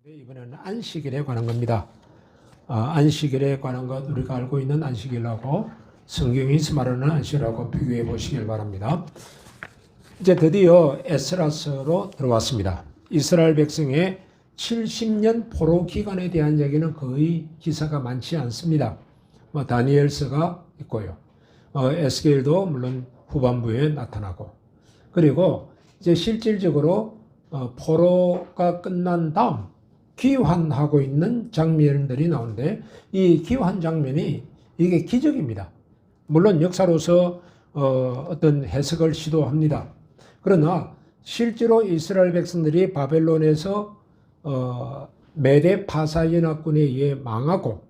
이번에는 안식일에 관한 겁니다. 안식일에 관한 것 우리가 알고 있는 안식일하고 성경이 말하는 안식일하고 비교해 보시길 바랍니다. 이제 드디어 에스라서로 들어왔습니다. 이스라엘 백성의 70년 포로 기간에 대한 얘기는 거의 기사가 많지 않습니다. 다니엘서가 있고요. 에스겔도 물론 후반부에 나타나고, 그리고 이제 실질적으로 포로가 끝난 다음 귀환하고 있는 장면들이 나오는데, 이 귀환 장면이 이게 기적입니다. 물론 역사로서 어떤 해석을 시도합니다. 그러나 실제로 이스라엘 백성들이 바벨론에서 메대 파사 연합군에 의해 망하고,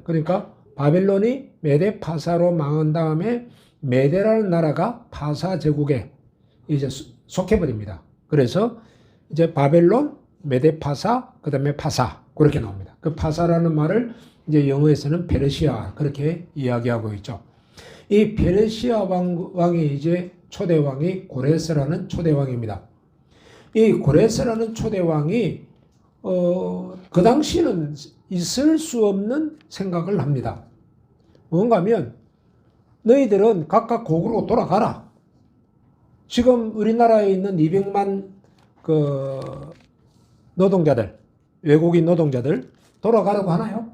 그러니까 바벨론이 메대 파사로 망한 다음에 메대라는 나라가 파사 제국에 이제 속해버립니다. 그래서 이제 바벨론, 메대 파사, 그 다음에 파사, 그렇게 나옵니다. 그 파사라는 말을 이제 영어에서는 페르시아, 그렇게 이야기하고 있죠. 이 페르시아 왕이 이제 초대왕이 고레스라는 초대왕입니다. 이 고레스라는 초대왕이 그 당시에는 있을 수 없는 생각을 합니다. 뭔가 하면 너희들은 각각 고국으로 돌아가라. 지금 우리나라에 있는 200만 그 노동자들, 외국인 노동자들 돌아가라고 하나요?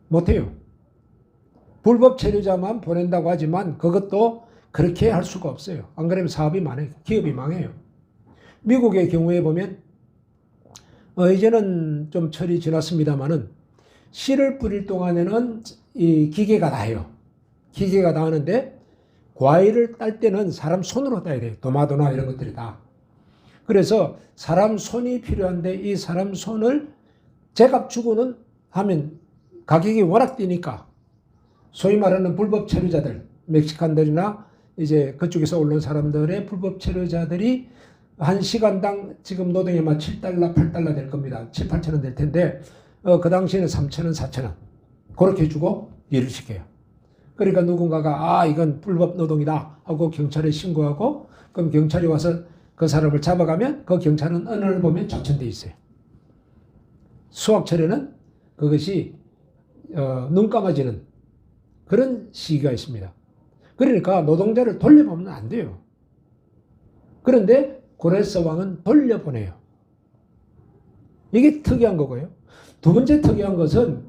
못해요. 불법 체류자만 보낸다고 하지만 그것도 그렇게 할 수가 없어요. 안 그러면 사업이 망해요. 기업이 망해요. 미국의 경우에 보면 이제는 좀 철이 지났습니다만은 씨를 뿌릴 동안에는 이 기계가 다 해요. 기계가 다 하는데 과일을 딸 때는 사람 손으로 따야 돼요. 도마도나 이런 것들이 다. 그래서 사람 손이 필요한데 이 사람 손을 제값 주고는 하면 가격이 워낙 뛰니까 소위 말하는 불법 체류자들, 멕시칸들이나 이제 그쪽에서 오는 사람들의 불법 체류자들이 한 시간당 지금 노동에만 7달러, 8달러 될 겁니다. 7, 8천 원 될 텐데 그 당시에는 3천 원, 4천 원 그렇게 주고 일을 시켜요. 그러니까 누군가가 이건 불법 노동이다 하고 경찰에 신고하고, 그럼 경찰이 와서 그 사람을 잡아가면 그 경찰은 어느 날 보면 조천돼 있어요. 수학철에는 그것이 눈 감아지는 그런 시기가 있습니다. 그러니까 노동자를 돌려보면 안 돼요. 그런데 고레스 왕은 돌려보내요. 이게 특이한 거고요. 두 번째 특이한 것은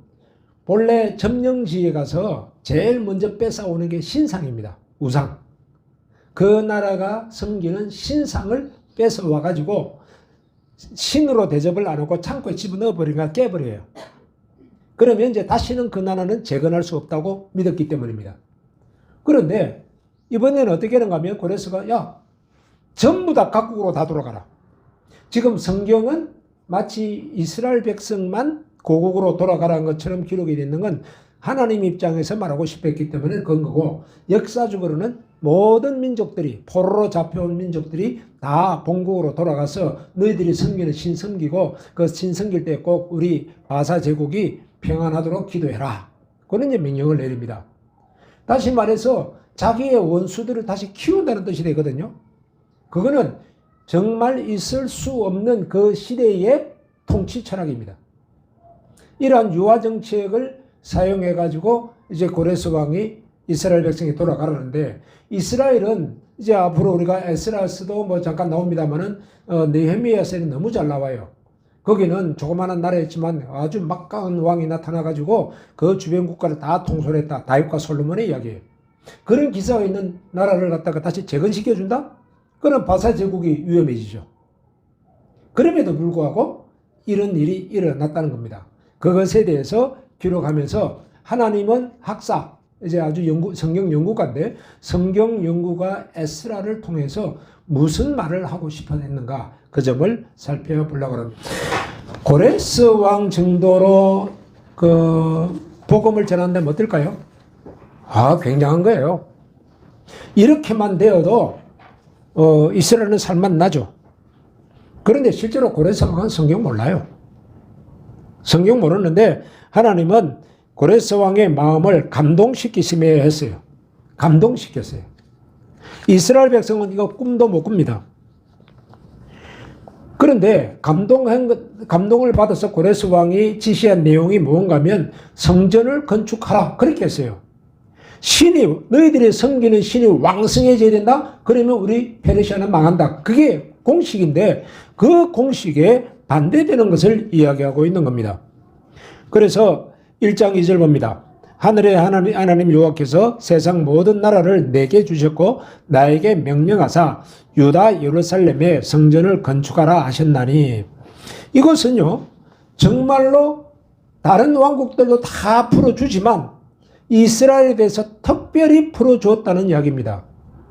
본래 점령지에 가서 제일 먼저 뺏어오는 게 신상입니다. 우상. 그 나라가 섬기는 신상을 뺏어와가지고 신으로 대접을 안 하고 창고에 집어넣어버리니까 깨버려요. 그러면 이제 다시는 그 나라는 재건할 수 없다고 믿었기 때문입니다. 그런데 이번에는 어떻게 하는가 하면 고레스가 전부 다 각국으로 다 돌아가라. 지금 성경은 마치 이스라엘 백성만 고국으로 돌아가라는 것처럼 기록이 되는 건 하나님 입장에서 말하고 싶었기 때문에 그런 거고, 역사적으로는 모든 민족들이, 포로로 잡혀온 민족들이 다 본국으로 돌아가서 너희들이 섬기는 신 섬기고 그 신 섬길 때 꼭 우리 바사 제국이 평안하도록 기도해라. 그런 이제 명령을 내립니다. 다시 말해서 자기의 원수들을 다시 키운다는 뜻이 되거든요. 그거는 정말 있을 수 없는 그 시대의 통치 철학입니다. 이러한 유화 정책을 사용해 가지고 이제 고레스 왕이 이스라엘 백성이 돌아가라는데, 이스라엘은 이제 앞으로 우리가 에스라서도 잠깐 나옵니다만은 느헤미야서는 너무 잘 나와요. 거기는 조그마한 나라였지만 아주 막강한 왕이 나타나 가지고 그 주변 국가를 다 통솔했다. 다윗과 솔로몬의 이야기예요. 그런 기사가 있는 나라를 갖다가 다시 재건시켜 준다? 그럼 바사 제국이 위험해지죠. 그럼에도 불구하고 이런 일이 일어났다는 겁니다. 그것에 대해서 기록하면서 하나님은 학사, 이제 아주 성경 연구가인데 성경 연구가 에스라를 통해서 무슨 말을 하고 싶어 했는가, 그 점을 살펴보려고 합니다. 고레스 왕 정도로 그 복음을 전한다면 어떨까요? 굉장한 거예요. 이렇게만 되어도 이스라엘은 살만 나죠. 그런데 실제로 고레스 왕은 성경 몰라요. 성경 모르는데 하나님은 고레스 왕의 마음을 감동시키시며 했어요. 감동시켰어요. 이스라엘 백성은 이거 꿈도 못 꿉니다. 그런데 감동을 받아서 고레스 왕이 지시한 내용이 뭔가 하면 성전을 건축하라 그렇게 했어요. 너희들이 섬기는 신이 왕성해져야 된다? 그러면 우리 페르시아는 망한다. 그게 공식인데 그 공식에 반대되는 것을 이야기하고 있는 겁니다. 그래서 1장 2절 봅니다. 하늘의 하나님 여호와께서 세상 모든 나라를 내게 주셨고 나에게 명령하사 유다 예루살렘에 성전을 건축하라 하셨나니, 이것은요 정말로 다른 왕국들도 다 풀어주지만 이스라엘에 대해서 특별히 풀어주었다는 이야기입니다.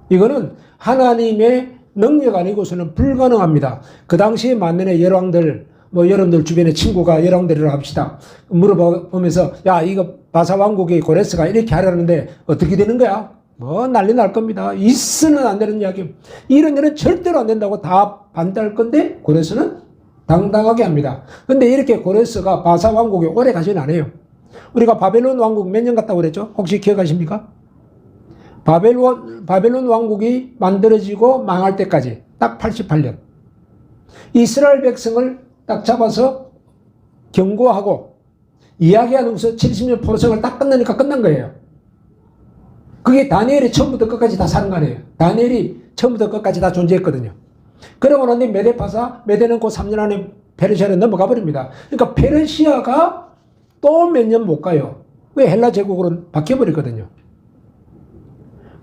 이거는 하나님의 능력 아니고서는 불가능합니다. 그 당시에 만년의 열왕들, 여러분들 주변에 친구가 열왕들이라고 합시다. 물어보면서 야, 이거 바사 왕국의 고레스가 이렇게 하려는데 어떻게 되는 거야? 난리 날 겁니다. 있으면 안 되는 이야기. 이런 일은 절대로 안 된다고 다 반대할 건데 고레스는 당당하게 합니다. 근데 이렇게 고레스가 바사 왕국에 오래 가지는 않아요. 우리가 바벨론 왕국 몇 년 갔다고 그랬죠? 혹시 기억하십니까? 바벨론 왕국이 만들어지고 망할 때까지 딱 88년. 이스라엘 백성을 딱 잡아서 경고하고 이야기하면서 70년 포성을 딱 끝나니까 끝난 거예요. 그게 다니엘이 처음부터 끝까지 다 사는 거 아니에요. 다니엘이 처음부터 끝까지 다 존재했거든요. 그러고 나니 메대는 그 3년 안에 페르시아로 넘어가 버립니다. 그러니까 페르시아가 또 몇 년 못 가요. 왜? 헬라 제국으로 바뀌어버리거든요.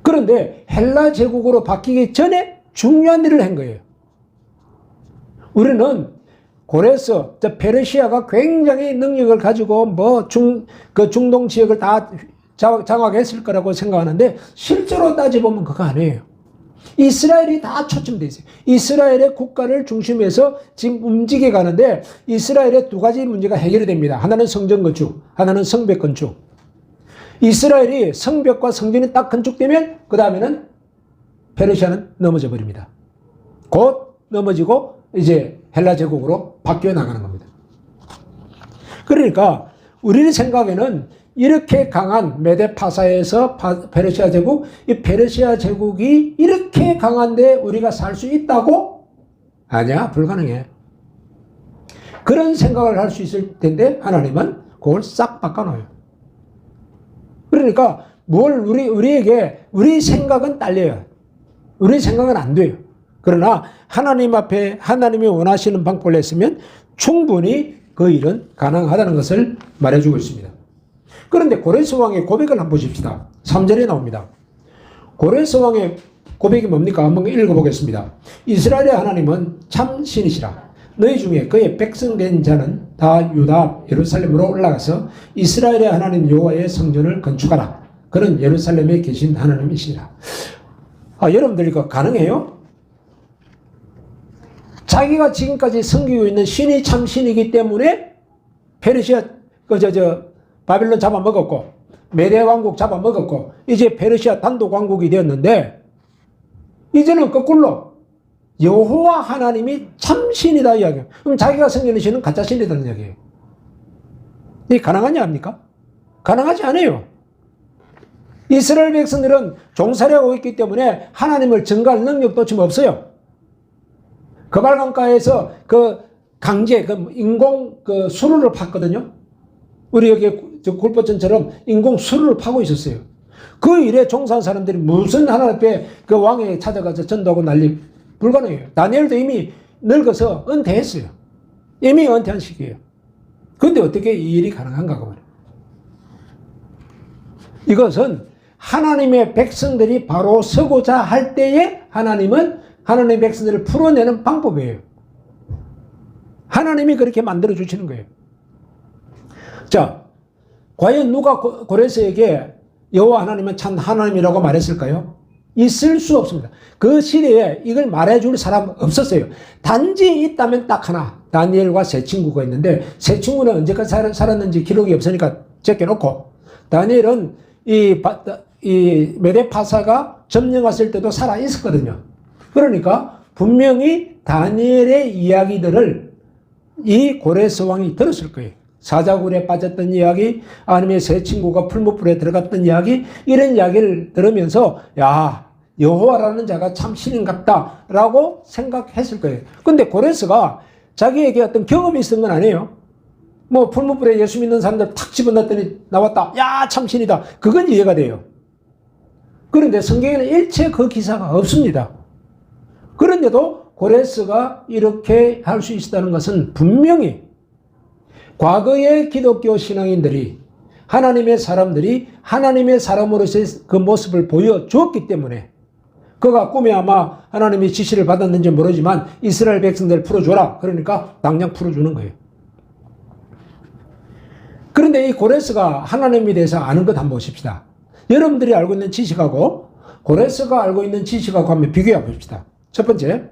그런데 헬라 제국으로 바뀌기 전에 중요한 일을 한 거예요. 우리는 고레스, 페르시아가 굉장히 능력을 가지고 중동 지역을 다 장악했을 거라고 생각하는데 실제로 따져보면 그거 아니에요. 이스라엘이 다 초점되어 있어요. 이스라엘의 국가를 중심에서 지금 움직여 가는데 이스라엘의 두 가지 문제가 해결이 됩니다. 하나는 성전 건축, 하나는 성벽 건축. 이스라엘이 성벽과 성전이 딱 건축되면 그 다음에는 페르시아는 넘어져 버립니다. 곧 넘어지고 이제 헬라 제국으로 바뀌어 나가는 겁니다. 그러니까 우리 생각에는 이렇게 강한 메데파사에서 페르시아 제국, 이 페르시아 제국이 이렇게 강한데 우리가 살 수 있다고? 아니야, 불가능해. 그런 생각을 할 수 있을 텐데 하나님은 그걸 싹 바꿔놓아요. 그러니까 우리에게 우리 생각은 딸려요. 우리 생각은 안 돼요. 그러나 하나님 앞에 하나님이 원하시는 방법을 했으면 충분히 그 일은 가능하다는 것을 말해주고 있습니다. 그런데 고레스 왕의 고백을 한번 보십시다. 3절에 나옵니다. 고레스 왕의 고백이 뭡니까? 한번 읽어보겠습니다. 이스라엘의 하나님은 참 신이시라. 너희 중에 그의 백성된 자는 다 유다 예루살렘으로 올라가서 이스라엘의 하나님 여호와의 성전을 건축하라. 그는 예루살렘에 계신 하나님이시라. 여러분들 이거 가능해요? 자기가 지금까지 섬기고 있는 신이 참 신이기 때문에 페르시아 바벨론 잡아먹었고 메대 왕국 잡아먹었고 이제 페르시아 단독 왕국이 되었는데 이제는 거꾸로 여호와 하나님이 참 신이다 이야기예요. 그럼 자기가 섬기는 신은 가짜 신이라는 이야기예요. 이게 가능하냐 합니까? 가능하지 않아요. 이스라엘 백성들은 종살이하고 있기 때문에 하나님을 증거할 능력도 지금 없어요. 거발강가에서 강제 인공 수로를 팠거든요. 우리 여기 굴포천처럼 인공 수로를 파고 있었어요. 그 일에 종사한 사람들이 무슨 하나님 앞에 그 왕에 찾아가서 전도하고 난리 불가능해요. 다니엘도 이미 늙어서 은퇴했어요. 이미 은퇴한 시기예요. 그런데 어떻게 이 일이 가능한가 그 말이에요. 이것은 하나님의 백성들이 바로 서고자 할 때에 하나님은 하나님의 백성들을 풀어내는 방법이에요. 하나님이 그렇게 만들어 주시는 거예요. 자, 과연 누가 고레스에게 여호와 하나님은 참 하나님이라고 말했을까요? 있을 수 없습니다. 그 시대에 이걸 말해줄 사람 없었어요. 단지 있다면 딱 하나, 다니엘과 세 친구가 있는데 세 친구는 언제까지 살았는지 기록이 없으니까 제껴놓고 다니엘은 이 메데파사가 점령했을 때도 살아 있었거든요. 그러니까 분명히 다니엘의 이야기들을 이 고레스 왕이 들었을 거예요. 사자굴에 빠졌던 이야기, 아니면 세 친구가 풀무불에 들어갔던 이야기, 이런 이야기를 들으면서 야, 여호와라는 자가 참 신인갑다라고 생각했을 거예요. 근데 고레스가 자기에게 어떤 경험이 있었던 건 아니에요. 뭐 풀무불에 예수 믿는 사람들 탁 집어넣었더니 나왔다. 야, 참 신이다. 그건 이해가 돼요. 그런데 성경에는 일체 그 기사가 없습니다. 그런데도 고레스가 이렇게 할 수 있었다는 것은 분명히 과거의 기독교 신앙인들이 하나님의 사람들이 하나님의 사람으로서의 그 모습을 보여주었기 때문에 그가 꿈에 아마 하나님의 지시를 받았는지 모르지만 이스라엘 백성들 풀어줘라. 그러니까 당장 풀어주는 거예요. 그런데 이 고레스가 하나님에 대해서 아는 것 한번 보십시다. 여러분들이 알고 있는 지식하고 고레스가 알고 있는 지식하고 한번 비교해 봅시다. 첫 번째,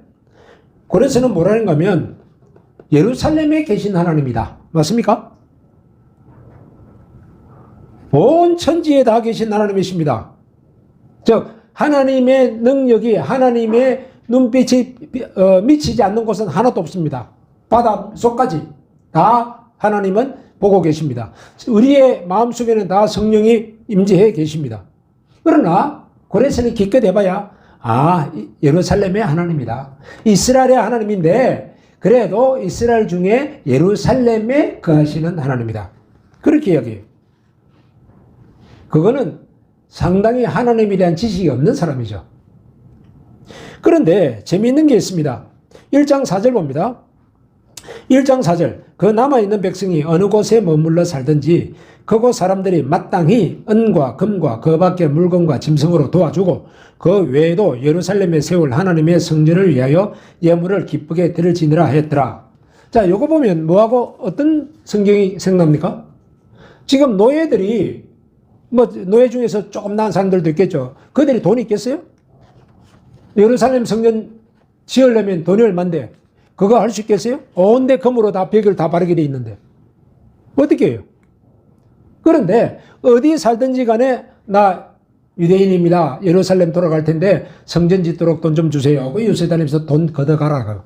고레스는 뭐라는가 하면 예루살렘에 계신 하나님이다. 맞습니까? 온 천지에 다 계신 하나님이십니다. 즉 하나님의 능력이 하나님의 눈빛이 미치지 않는 곳은 하나도 없습니다. 바닷속까지 다 하나님은 보고 계십니다. 우리의 마음속에는 다 성령이 임재해 계십니다. 그러나 고레스는 기껏 해봐야 예루살렘의 하나님이다. 이스라엘의 하나님인데 그래도 이스라엘 중에 예루살렘에 거하시는 하나님이다. 그렇게 이야기해요. 그거는 상당히 하나님에 대한 지식이 없는 사람이죠. 그런데 재미있는 게 있습니다. 1장 4절 봅니다. 1장 4절 그 남아있는 백성이 어느 곳에 머물러 살든지 그곳 사람들이 마땅히 은과 금과 그 밖의 물건과 짐승으로 도와주고 그 외에도 예루살렘에 세울 하나님의 성전을 위하여 예물을 기쁘게 드릴지니라 했더라. 자, 요거 보면 뭐하고 어떤 성경이 생각납니까? 지금 노예들이 노예 중에서 조금 나은 사람들도 있겠죠. 그들이 돈이 있겠어요? 예루살렘 성전 지으려면 돈이 얼만데 그거 할 수 있겠어요? 온데 금으로 다 벽을 다 바르게 돼 있는데 어떻게 해요? 그런데 어디 살든지 간에 나 유대인입니다. 예루살렘 돌아갈 텐데 성전 짓도록 돈 좀 주세요. 그 이웃에 다니면서 돈 걷어가라고.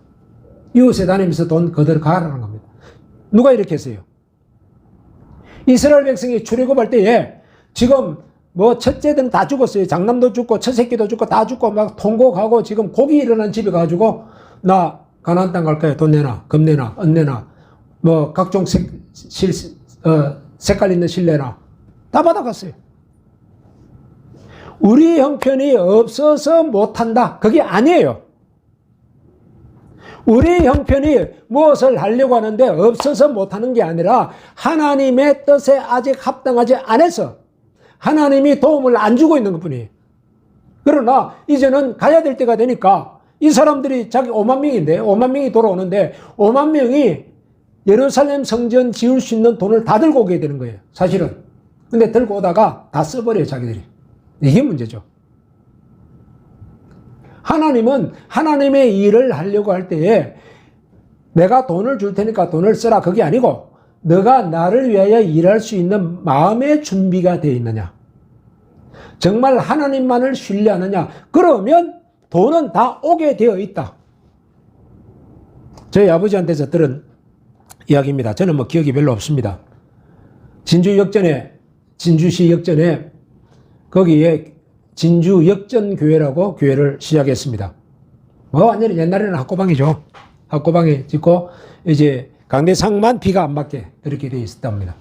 이웃에 다니면서 돈 걷어가라는 겁니다. 누가 이렇게 했어요? 이스라엘 백성이 출애굽할 때에 지금 첫째들은 다 죽었어요. 장남도 죽고 첫 새끼도 죽고 다 죽고 막 통곡하고 지금 고기 일어난 집에 가지고 나 가나안 땅 갈 거야. 돈 내놔, 금 내놔, 은 내놔, 각종 색깔 있는 실 내놔. 다 받아갔어요. 우리 형편이 없어서 못한다. 그게 아니에요. 우리 형편이 무엇을 하려고 하는데 없어서 못하는 게 아니라 하나님의 뜻에 아직 합당하지 않아서 하나님이 도움을 안 주고 있는 것뿐이에요. 그러나 이제는 가야 될 때가 되니까 이 사람들이 자기 5만 명인데 5만 명이 돌아오는데 5만 명이 예루살렘 성전 지을 수 있는 돈을 다 들고 오게 되는 거예요. 사실은. 근데 들고 오다가 다 써버려요. 자기들이. 이게 문제죠. 하나님은 하나님의 일을 하려고 할 때에 내가 돈을 줄 테니까 돈을 쓰라. 그게 아니고 너가 나를 위하여 일할 수 있는 마음의 준비가 되어 있느냐. 정말 하나님만을 신뢰하느냐. 그러면 돈은 다 오게 되어 있다. 저희 아버지한테서 들은 이야기입니다. 저는 기억이 별로 없습니다. 진주시 역전에 거기에 진주역전교회라고 교회를 시작했습니다. 완전히 옛날에는 학고방이죠. 학고방에 짓고 이제 강대상만 비가 안 맞게 그렇게 되어 있었답니다.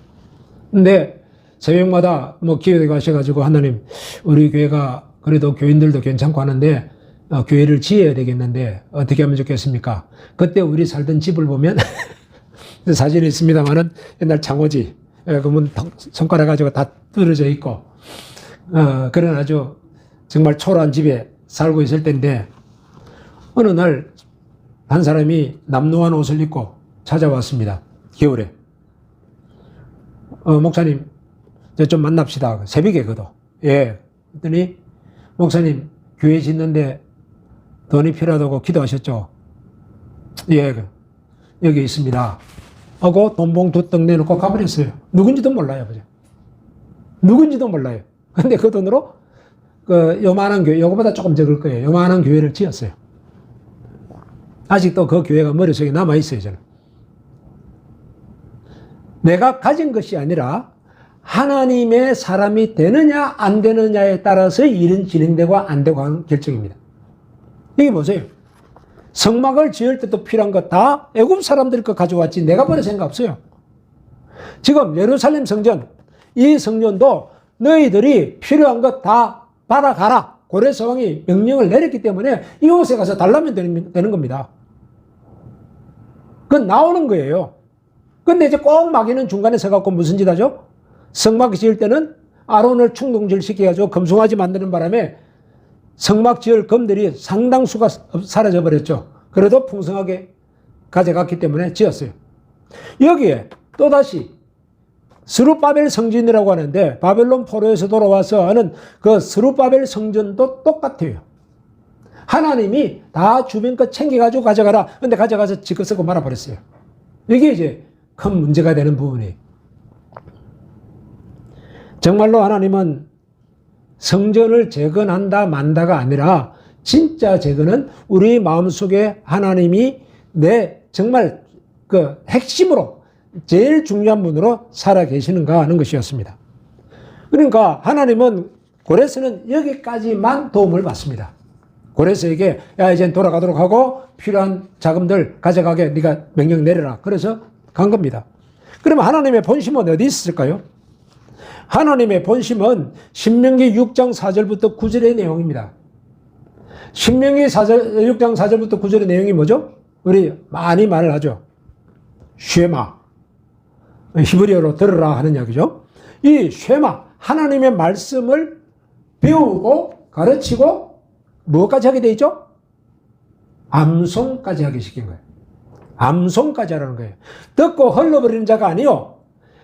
근데 새벽마다 기회가 가셔가지고 하나님 우리 교회가 그래도 교인들도 괜찮고 하는데 교회를 지어야 되겠는데 어떻게 하면 좋겠습니까? 그때 우리 살던 집을 보면 사진이 있습니다만은 옛날 창호지 그러면 손가락 가지고 다 떨어져 있고 그런 아주 정말 초라한 집에 살고 있을 때인데 어느 날 한 사람이 남노한 옷을 입고 찾아왔습니다. 겨울에. 목사님 저 좀 만납시다. 새벽에거든. 예. 그랬더니 목사님 교회 짓는데 돈이 필요하다고 기도하셨죠? 예. 여기 있습니다. 하고 돈봉 뚝 내놓고 가버렸어요. 누군지도 몰라요. 아버지. 누군지도 몰라요. 근데 그 돈으로 요만한 교회, 요거보다 조금 적을 거예요. 요만한 교회를 지었어요. 아직도 그 교회가 머릿속에 남아있어요, 저는. 내가 가진 것이 아니라 하나님의 사람이 되느냐 안 되느냐에 따라서 일은 진행되고 안 되고 하는 결정입니다. 이게 보세요. 성막을 지을 때도 필요한 거 다 애굽 사람들이 거 가져왔지 내가 버릴 생각 없어요. 지금 예루살렘 성전, 이 성전도 너희들이 필요한 거 다 받아가라. 고레스왕이 명령을 내렸기 때문에 이곳에 가서 달라면 되는 겁니다. 그건 나오는 거예요. 근데 이제 꼭 마귀는 중간에 서갖고 무슨 짓 하죠? 성막 지을 때는 아론을 충동질 시켜가지고 금송아지 만드는 바람에 성막 지을 금들이 상당수가 사라져 버렸죠. 그래도 풍성하게 가져갔기 때문에 지었어요. 여기에 또다시 스룹바벨 성전이라고 하는데 바벨론 포로에서 돌아와서 하는 그 스룹바벨 성전도 똑같아요. 하나님이 다 주변 것 챙겨가지고 가져가라. 근데 가져가서 지껏 쓰고 말아버렸어요. 이게 이제 큰 문제가 되는 부분이에요. 정말로 하나님은 성전을 재건한다 만다가 아니라 진짜 재건은 우리 마음속에 하나님이 내 정말 그 핵심으로 제일 중요한 분으로 살아 계시는가 하는 것이었습니다. 그러니까 하나님은 고레스는 여기까지만 도움을 받습니다. 고레스에게 야 이제 돌아가도록 하고 필요한 자금들 가져가게 네가 명령 내려라. 그래서 간 겁니다. 그러면 하나님의 본심은 어디 있을까요? 하나님의 본심은 신명기 6장 4절부터 9절의 내용입니다. 신명기 6장 4절부터 9절의 내용이 뭐죠? 우리 많이 말을 하죠. 쉐마. 히브리어로 들으라 하는 이야기죠. 이 쉐마, 하나님의 말씀을 배우고 가르치고 무엇까지 하게 돼 있죠? 암송까지 하게 시킨 거예요. 암송까지 하라는 거예요. 듣고 흘러버리는 자가 아니요.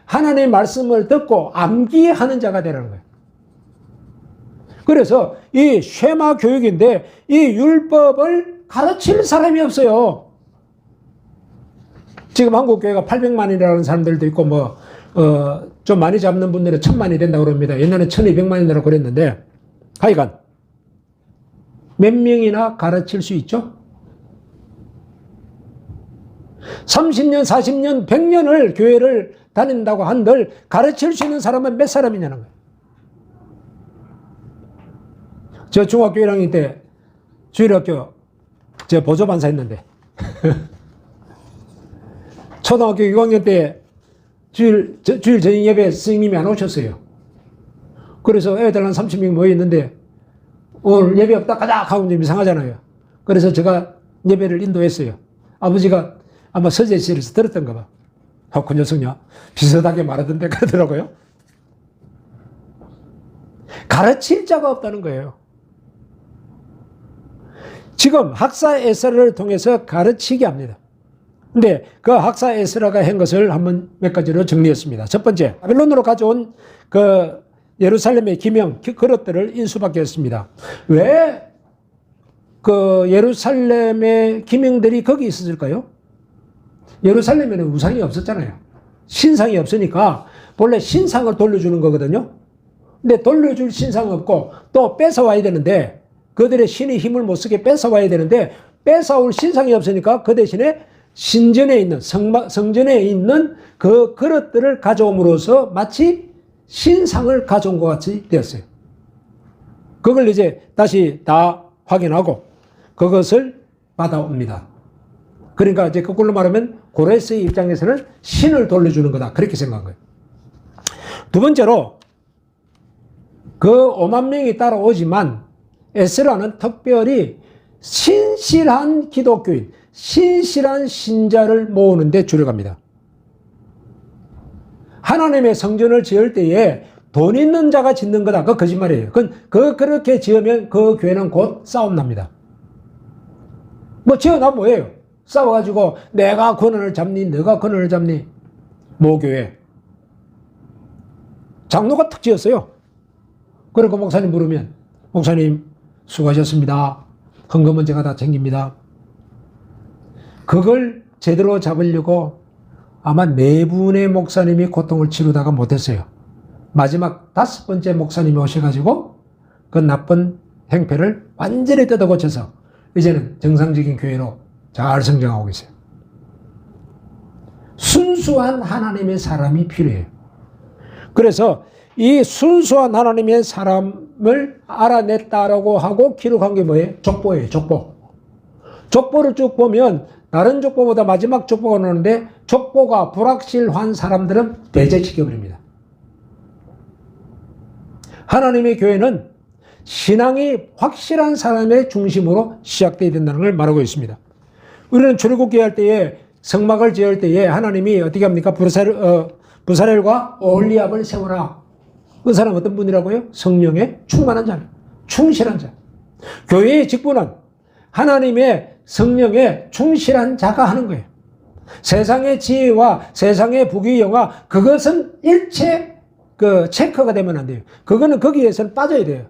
하나님의 말씀을 듣고 암기하는 자가 되라는 거예요. 그래서 이 쉐마 교육인데 이 율법을 가르칠 사람이 없어요. 지금 한국 교회가 800만이라는 사람들도 있고 좀 많이 잡는 분들은 1000만이 된다고 그럽니다. 옛날에 1200만이라고 그랬는데 하여간 몇 명이나 가르칠 수 있죠? 30년, 40년, 100년을 교회를 다닌다고 한들 가르칠 수 있는 사람은 몇 사람이냐는 거예요. 저 중학교 1학년 때 주일학교 저 보조반사 했는데 초등학교 6학년 때 주일 저녁 예배 스님이 안 오셨어요. 그래서 애들 한 30명 모여있는데 오늘 예배 없다 가자 하고 좀 이상하잖아요. 그래서 제가 예배를 인도했어요. 아버지가 아마 서재실에서 들었던가 봐. 그 녀석냐 비슷하게 말하던데 그러더라고요. 가르칠 자가 없다는 거예요. 지금 학사 에스라를 통해서 가르치게 합니다. 근데 그 학사 에스라가 한 것을 한번 몇 가지로 정리했습니다. 첫 번째, 바벨론으로 가져온 그 예루살렘의 기명, 그릇들을 인수받겠습니다. 왜 그 예루살렘의 기명들이 거기 있었을까요? 예루살렘에는 우상이 없었잖아요. 신상이 없으니까 본래 신상을 돌려주는 거거든요. 근데 돌려줄 신상 없고 또 뺏어와야 되는데 그들의 신의 힘을 못 쓰게 뺏어와야 되는데 뺏어올 신상이 없으니까 그 대신에 신전에 있는 성전에 있는 그 그릇들을 가져옴으로써 마치 신상을 가져온 것 같이 되었어요. 그걸 이제 다시 다 확인하고 그것을 받아옵니다. 그러니까 이제 거꾸로 말하면 고레스의 입장에서는 신을 돌려주는 거다. 그렇게 생각한 거예요. 두 번째로 그 5만 명이 따라오지만 에스라는 특별히 신실한 기독교인, 신실한 신자를 모으는 데 주력합니다. 하나님의 성전을 지을 때에 돈 있는 자가 짓는 거다. 그거 거짓말이에요. 그렇게 지으면 그 교회는 곧 싸움 납니다. 뭐 지어놔 뭐예요? 싸워가지고 내가 권한을 잡니? 너가 권한을 잡니? 모교회. 장로가 탁 지었어요. 그리고 목사님 부르면 목사님 수고하셨습니다. 헌금은 제가 다 챙깁니다. 그걸 제대로 잡으려고 아마 4분의 목사님이 고통을 치르다가 못했어요. 마지막 5번째 목사님이 오셔가지고 그 나쁜 행패를 완전히 뜯어고쳐서 이제는 정상적인 교회로 잘 성장하고 있어요. 순수한 하나님의 사람이 필요해요. 그래서 이 순수한 하나님의 사람을 알아냈다라고 하고 기록한 게 뭐예요? 족보예요, 족보. 족보를 쭉 보면 다른 족보보다 마지막 족보가 나오는데 족보가 불확실한 사람들은 배제시켜버립니다. 하나님의 교회는 신앙이 확실한 사람의 중심으로 시작되어야 된다는 걸 말하고 있습니다. 우리는 출애굽기 할 때에 성막을 지을 때에 하나님이 어떻게 합니까? 부사렐과 올리압을 세워라. 그 사람 어떤 분이라고요? 성령에 충만한 자, 충실한 자. 교회의 직분은 하나님의 성령에 충실한 자가 하는 거예요. 세상의 지혜와 세상의 부귀영화 그것은 일체 체크가 되면 안 돼요. 그거는 거기에서는 빠져야 돼요.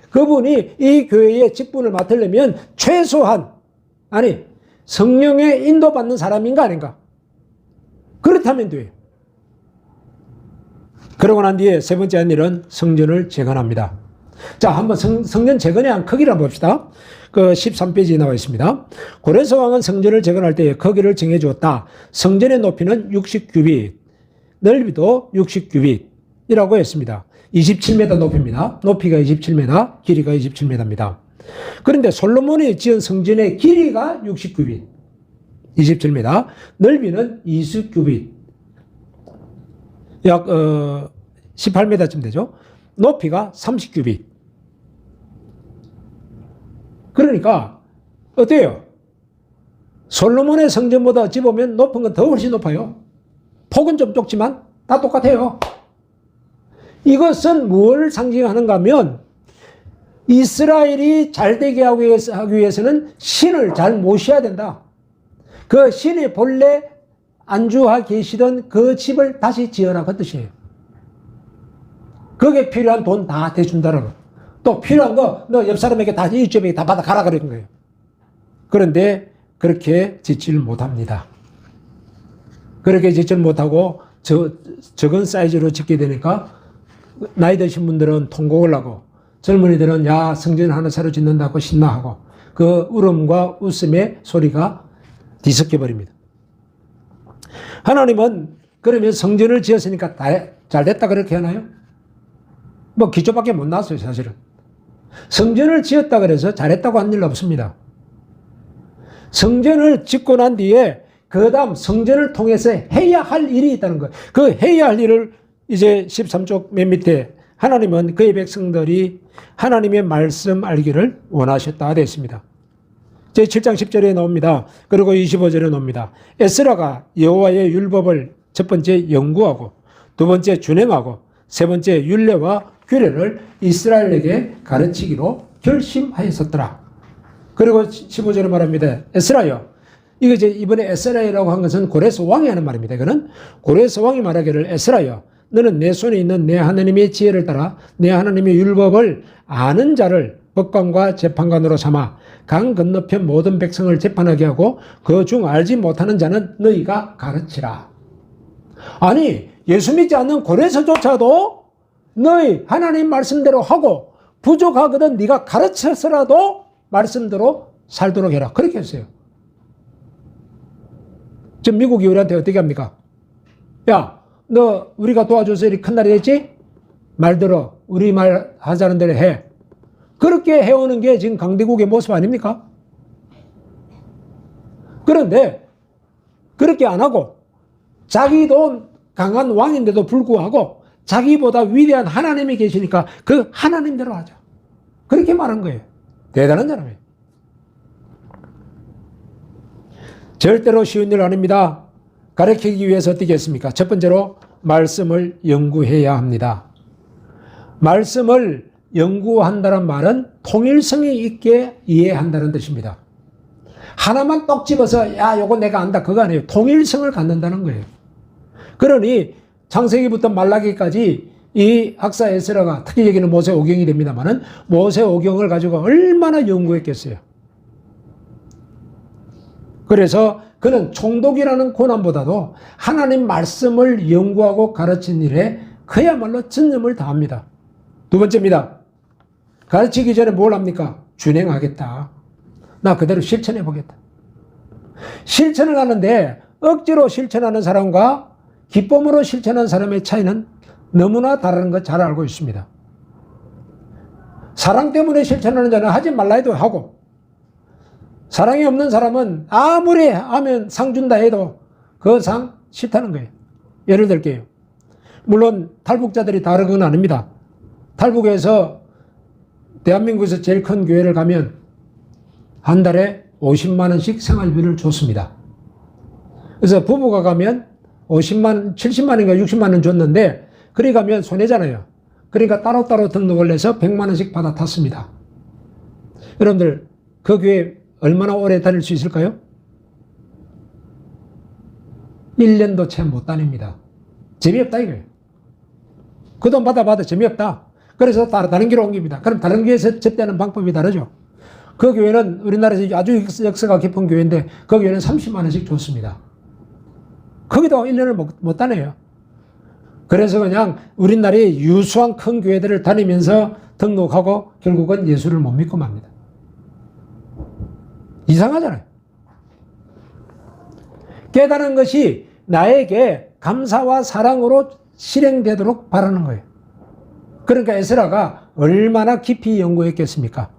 그분이 이 교회의 직분을 맡으려면 최소한 성령의 인도받는 사람인가 아닌가? 그렇다면 돼요. 그러고 난 뒤에 세 번째 한 일은 성전을 재건합니다. 자, 한번 성전 재건의 한 크기를 한번 봅시다. 13페이지에 나와 있습니다. 고레스 왕은 성전을 재건할 때에 크기를 정해 주었다. 성전의 높이는 60규빗, 넓이도 60규빗이라고 했습니다. 27m 높이입니다. 높이가 27m, 길이가 27m입니다. 그런데 솔로몬이 지은 성전의 길이가 60규빗, 27m, 넓이는 20규빗, 약 18m쯤 되죠. 높이가 30규빗. 그러니까 어때요? 솔로몬의 성전보다 어찌 보면 높은 건 더 훨씬 높아요. 폭은 좀 좁지만 다 똑같아요. 이것은 뭘 상징하는가 하면 이스라엘이 잘되게 하기 위해서는 신을 잘 모셔야 된다. 그 신이 본래 안주하 계시던 그 집을 다시 지어라 그 뜻이에요. 거기에 필요한 돈 다 대준다는 거. 또 필요한 거 너 옆 사람에게 다 이쪽에 다 받아 가라 그러는 거예요. 그런데 그렇게 짓지를 못합니다. 그렇게 짓지를 못하고 적은 사이즈로 짓게 되니까 나이 드신 분들은 통곡을 하고 젊은이들은 야 성전 하나 새로 짓는다고 신나하고 그 울음과 웃음의 소리가 뒤섞여 버립니다. 하나님은 그러면 성전을 지었으니까 잘 됐다 그렇게 하나요? 뭐 기초밖에 못 나왔어요 사실은. 성전을 지었다 그래서 잘했다고 한 일 없습니다. 성전을 짓고 난 뒤에 그 다음 성전을 통해서 해야 할 일이 있다는 거예요. 그 해야 할 일을 이제 13쪽 맨 밑에 하나님은 그의 백성들이 하나님의 말씀 알기를 원하셨다 되어 있습니다. 제7장 10절에 나옵니다. 그리고 25절에 나옵니다. 에스라가 여호와의 율법을 첫 번째 연구하고 두 번째 준행하고 세 번째 율례와 규례를 이스라엘에게 가르치기로 결심하였었더라. 그리고 15절에 말합니다. 에스라여. 이거 이번에 에스라라고 한 것은 고레스 왕이 하는 말입니다. 이거는 고레스 왕이 말하기를 에스라여. 너는 내 손에 있는 내 하나님의 지혜를 따라 내 하나님의 율법을 아는 자를 법관과 재판관으로 삼아 강 건너편 모든 백성을 재판하게 하고 그 중 알지 못하는 자는 너희가 가르치라. 아니 예수 믿지 않는 고레스조차도 너희 하나님 말씀대로 하고 부족하거든 네가 가르쳐서라도 말씀대로 살도록 해라. 그렇게 했어요. 지금 미국이 우리한테 어떻게 합니까? 야, 너 우리가 도와줘서 이렇게 큰 날이 됐지? 말 들어. 우리 말 하자는 대로 해. 그렇게 해오는 게 지금 강대국의 모습 아닙니까? 그런데 그렇게 안 하고 자기도 강한 왕인데도 불구하고 자기보다 위대한 하나님이 계시니까 그 하나님대로 하자. 그렇게 말한 거예요. 대단한 사람이에요. 절대로 쉬운 일 아닙니다. 가르치기 위해서 어떻게 했습니까? 첫 번째로 말씀을 연구해야 합니다. 말씀을 연구한다는 말은 통일성이 있게 이해한다는 뜻입니다. 하나만 똑 집어서 야 요거 내가 안다 그거 아니에요. 통일성을 갖는다는 거예요. 그러니 창세기부터 말라기까지 이 학사 에스라가 특히 여기는 모세오경이 됩니다만은 모세오경을 가지고 얼마나 연구했겠어요. 그래서 그는 총독이라는 고난보다도 하나님 말씀을 연구하고 가르친 일에 그야말로 전념을 다합니다. 두 번째입니다. 가르치기 전에 뭘 합니까? 준행하겠다. 나 그대로 실천해 보겠다. 실천을 하는데 억지로 실천하는 사람과 기쁨으로 실천하는 사람의 차이는 너무나 다르는 거 잘 알고 있습니다. 사랑 때문에 실천하는 자는 하지 말라 해도 하고, 사랑이 없는 사람은 아무리 하면 상 준다 해도 그 상 싫다는 거예요. 예를 들게요. 물론 탈북자들이 다른 건 아닙니다. 탈북에서 대한민국에서 제일 큰 교회를 가면 한 달에 50만 원씩 생활비를 줬습니다. 그래서 부부가 가면 50만, 70만 원인가 60만 원 줬는데, 그리 가면 손해잖아요. 그러니까 따로따로 등록을 해서 100만 원씩 받아 탔습니다. 여러분들, 그 교회 얼마나 오래 다닐 수 있을까요? 1년도 채 못 다닙니다. 재미없다 이거예요. 그 돈 받아봐도 재미없다. 그래서 다른 교회로 옮깁니다. 그럼 다른 교회에서 접대하는 방법이 다르죠. 그 교회는 우리나라에서 아주 역사가 깊은 교회인데 그 교회는 30만 원씩 줬습니다. 거기도 1년을 못 다녀요. 그래서 그냥 우리나라의 유수한 큰 교회들을 다니면서 등록하고 결국은 예수를 못 믿고 맙니다. 이상하잖아요. 깨달은 것이 나에게 감사와 사랑으로 실행되도록 바라는 거예요. 그러니까 에스라가 얼마나 깊이 연구했겠습니까?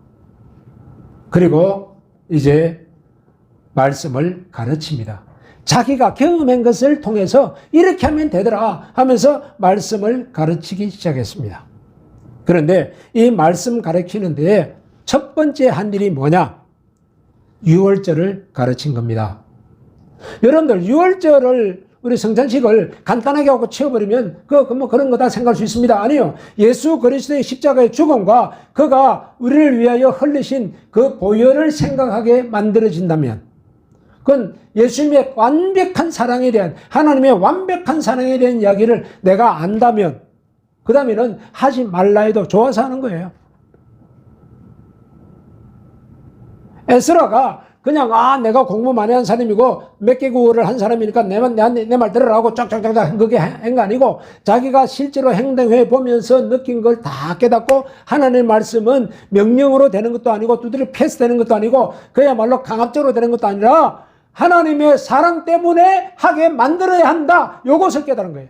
그리고 이제 말씀을 가르칩니다. 자기가 경험한 것을 통해서 이렇게 하면 되더라 하면서 말씀을 가르치기 시작했습니다. 그런데 이 말씀 가르치는 데에 첫 번째 한 일이 뭐냐? 유월절을 가르친 겁니다. 여러분들 유월절을 우리 성찬식을 간단하게 하고 채워버리면 뭐 그런 거다 생각할 수 있습니다. 아니요. 예수 그리스도의 십자가의 죽음과 그가 우리를 위하여 흘리신 그 보혈을 생각하게 만들어진다면, 그건 예수님의 완벽한 사랑에 대한, 하나님의 완벽한 사랑에 대한 이야기를 내가 안다면 그 다음에는 하지 말라 해도 좋아서 하는 거예요. 에스라가 그냥 내가 공부 많이 한 사람이고 몇 개 구월을 한 사람이니까 내 말 들으라고 쫙쫙쫙쫙 그게 한 거 아니고, 자기가 실제로 행동해 보면서 느낀 걸 다 깨닫고, 하나님의 말씀은 명령으로 되는 것도 아니고 두드려 패스되는 것도 아니고 그야말로 강압적으로 되는 것도 아니라 하나님의 사랑 때문에 하게 만들어야 한다. 요것을 깨달은 거예요.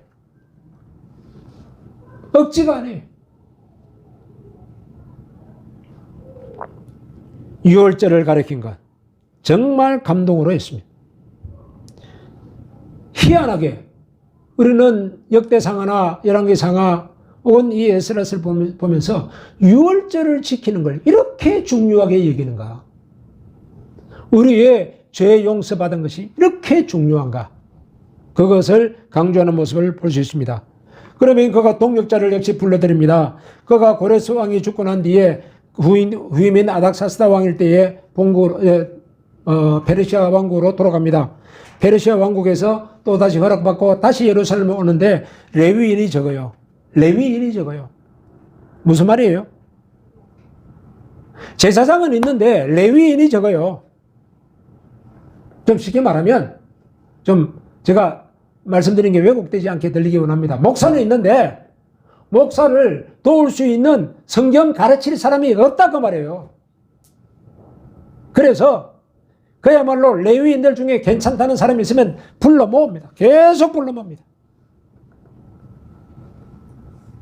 억지가 아니에요. 유월절을 가리킨 것 정말 감동으로 했습니다. 희한하게 우리는 역대상하나 열왕기상하 온 이 에스라를 보면서 유월절을 지키는 걸 이렇게 중요하게 여기는가? 우리의 죄 용서받은 것이 이렇게 중요한가? 그것을 강조하는 모습을 볼 수 있습니다. 그러면 그가 동역자를 역시 불러드립니다. 그가 고레스 왕이 죽고 난 뒤에 후임인 아닥사스다 왕일 때에 페르시아 왕국으로 돌아갑니다. 페르시아 왕국에서 또 다시 허락받고 다시 예루살렘에 오는데 레위인이 적어요. 레위인이 적어요. 무슨 말이에요? 제사장은 있는데 레위인이 적어요. 좀 쉽게 말하면, 좀 제가 말씀드린 게 왜곡되지 않게 들리기 원합니다. 목사는 있는데 목사를 도울 수 있는 성경 가르칠 사람이 없다고 말이에요. 그래서 그야말로 레위인들 중에 괜찮다는 사람이 있으면 불러 모읍니다. 계속 불러 모읍니다.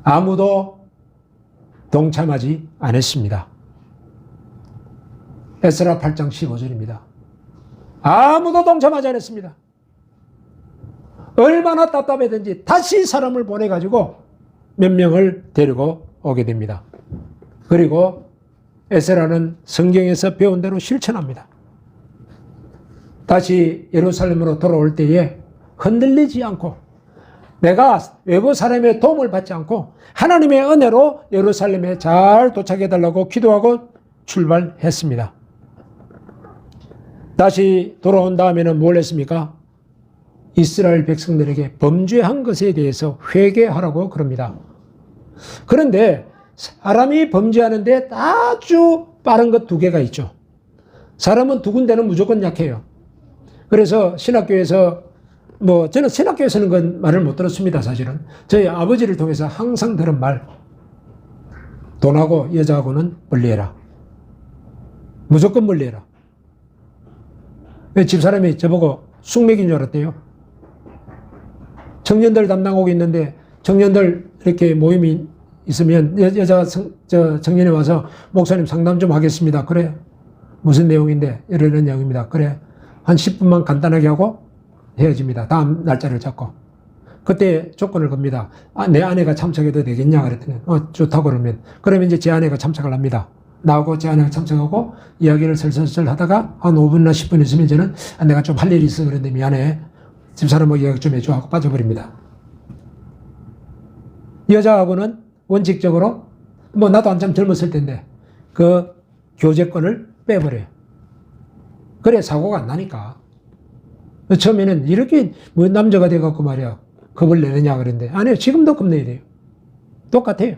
아무도 동참하지 않았습니다. 에스라 8장 15절입니다. 아무도 동참하지 않았습니다. 얼마나 답답했든지 다시 사람을 보내가지고 몇 명을 데리고 오게 됩니다. 그리고 에스라는 성경에서 배운 대로 실천합니다. 다시 예루살렘으로 돌아올 때에 흔들리지 않고, 내가 외부 사람의 도움을 받지 않고 하나님의 은혜로 예루살렘에 잘 도착해달라고 기도하고 출발했습니다. 다시 돌아온 다음에는 뭘 했습니까? 이스라엘 백성들에게 범죄한 것에 대해서 회개하라고 그럽니다. 그런데 사람이 범죄하는데 아주 빠른 것 두 개가 있죠. 사람은 두 군데는 무조건 약해요. 그래서 신학교에서 저는 신학교에서는 그 말을 못 들었습니다. 사실은 저희 아버지를 통해서 항상 들은 말, 돈하고 여자하고는 멀리해라. 무조건 멀리해라. 집사람이 저보고 쑥맥인 줄 알았대요. 청년들 담당하고 있는데 청년들 이렇게 모임이 있으면 여자 청년이 와서 목사님 상담 좀 하겠습니다. 그래. 무슨 내용인데? 이러는 내용입니다. 그래. 한 10분만 간단하게 하고 헤어집니다. 다음 날짜를 잡고. 그때 조건을 겁니다. 내 아내가 참석해도 되겠냐? 그랬더니, 좋다고 그러면 이제 제 아내가 참석을 합니다. 나하고 제 아내가 참석하고 이야기를 설설설 하다가 한 5분이나 10분 있으면 저는 내가 좀 할 일이 있어. 그런데 미안해. 집사람하고 이야기 좀 해줘. 하고 빠져버립니다. 여자하고는 원칙적으로, 나도 한참 젊었을 텐데, 그 교제권을 빼버려요. 그래, 사고가 안 나니까. 처음에는 이렇게 남자가 돼갖고 말이야. 겁을 내느냐 그랬는데, 아니요. 지금도 겁내야 돼요. 똑같아요.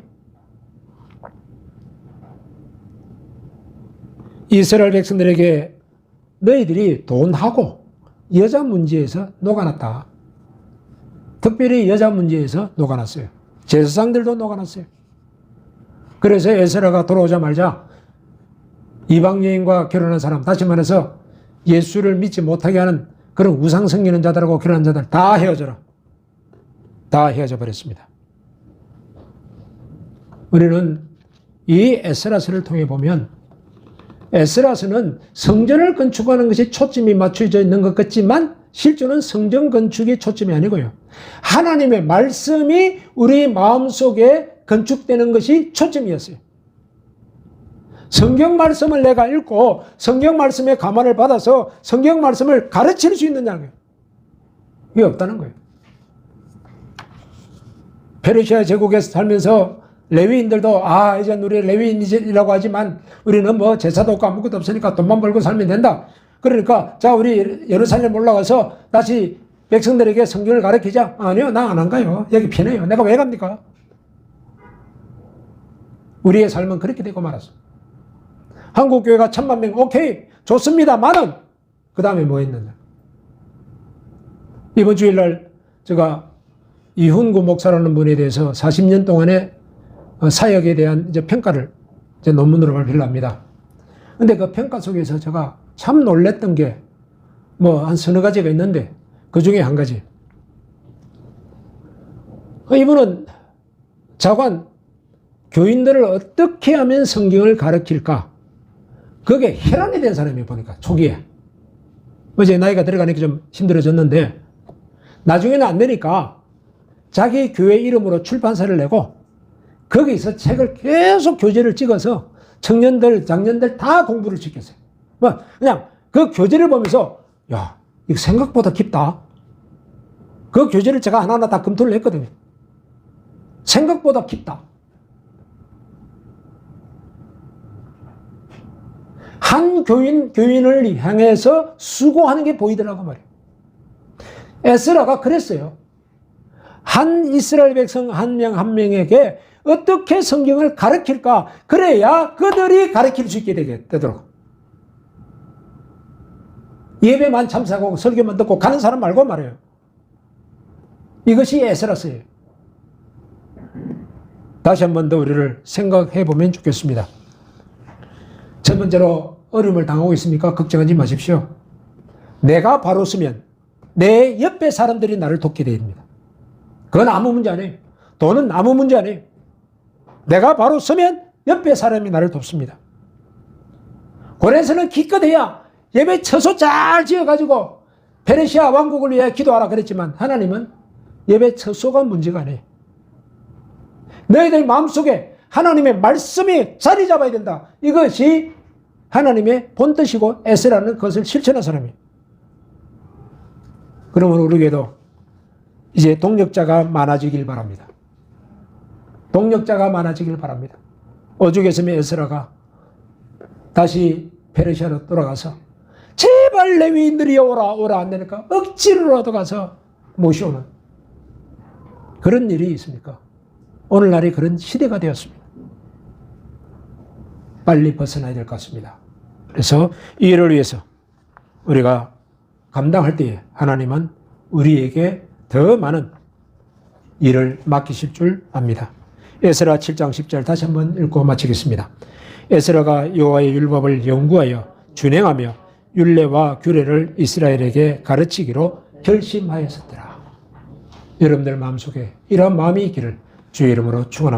이스라엘 백성들에게 너희들이 돈하고 여자 문제에서 녹아났다. 특별히 여자 문제에서 녹아났어요. 제사장들도 녹아났어요. 그래서 에스라가 돌아오자마자 이방 여인과 결혼한 사람, 다시 말해서 예수를 믿지 못하게 하는 그런 우상 섬기는 자들하고 결혼한 자들 다 헤어져라. 다 헤어져 버렸습니다. 우리는 이 에스라서를 통해 보면 에스라서는 성전을 건축하는 것이 초점이 맞춰져 있는 것 같지만 실제로는 성전 건축이 초점이 아니고요. 하나님의 말씀이 우리 마음속에 건축되는 것이 초점이었어요. 성경 말씀을 내가 읽고 성경 말씀의 감화를 받아서 성경 말씀을 가르칠 수 있느냐는 거예요. 이게 없다는 거예요. 페르시아 제국에서 살면서 레위인들도 이제 우리 레위인이라고 하지만 우리는 제사도 없고 아무것도 없으니까 돈만 벌고 살면 된다. 그러니까 자 우리 예루살렘 올라가서 다시 백성들에게 성경을 가르치자. 아니요, 나 안 가요. 여기 편해요. 내가 왜 갑니까? 우리의 삶은 그렇게 되고 말았어. 한국교회가 1000만 명 오케이 좋습니다만은 그 다음에 뭐 했느냐. 이번 주일날 제가 이훈구 목사라는 분에 대해서 40년 동안의 사역에 대한 이제 평가를 이제 논문으로 발표를 합니다. 근데 그 평가 속에서 제가 참 놀랬던 게 한 서너 가지가 있는데 그 중에 한 가지. 이분은 자관, 교인들을 어떻게 하면 성경을 가르칠까? 그게 혈안이 된 사람이 보니까 초기에. 이제 나이가 들어가니까 좀 힘들어졌는데 나중에는 안 되니까 자기 교회 이름으로 출판사를 내고 거기서 책을 계속 교재를 찍어서 청년들, 장년들 다 공부를 시켰어요. 그냥 그 교재를 보면서 야, 이거 생각보다 깊다. 그 교재를 제가 하나하나 다 검토를 했거든요. 생각보다 깊다. 한 교인을 향해서 수고하는 게 보이더라고 말이에요. 에스라가 그랬어요. 한 이스라엘 백성 한 명 한 명에게 어떻게 성경을 가르칠까? 그래야 그들이 가르칠 수 있게 되도록. 예배만 참석하고 설교만 듣고 가는 사람 말고 말이에요. 이것이 에스라서예요. 다시 한 번 더 우리를 생각해 보면 좋겠습니다. 첫 번째로 어려움을 당하고 있습니까? 걱정하지 마십시오. 내가 바로 서면 내 옆에 사람들이 나를 돕게 됩니다. 그건 아무 문제 아니에요. 돈은 아무 문제 아니에요. 내가 바로 서면 옆에 사람이 나를 돕습니다. 고레에서는 기껏해야 예배 처소 잘 지어가지고 페르시아 왕국을 위해 기도하라 그랬지만 하나님은 예배 처소가 문제가 아니에요. 너희들 마음속에 하나님의 말씀이 자리 잡아야 된다. 이것이 하나님의 본뜻이고 에스라는 그것을 실천한 사람이에요. 그러면 우리에게도 이제 동력자가 많아지길 바랍니다. 동력자가 많아지길 바랍니다. 오죽했으면 에스라가 다시 페르시아로 돌아가서 제발 레위인들이 오라 안 되니까 억지로라도 가서 모셔오는 그런 일이 있습니까? 오늘날이 그런 시대가 되었습니다. 빨리 벗어나야 될 것 같습니다. 그래서 이 일을 위해서 우리가 감당할 때에 하나님은 우리에게 더 많은 일을 맡기실 줄 압니다. 에스라 7장 10절 다시 한번 읽고 마치겠습니다. 에스라가 여호와의 율법을 연구하여 준행하며 율례와 규례를 이스라엘에게 가르치기로 결심하였었더라. 여러분들 마음속에 이러한 마음이 있기를 주의 이름으로 축원합니다.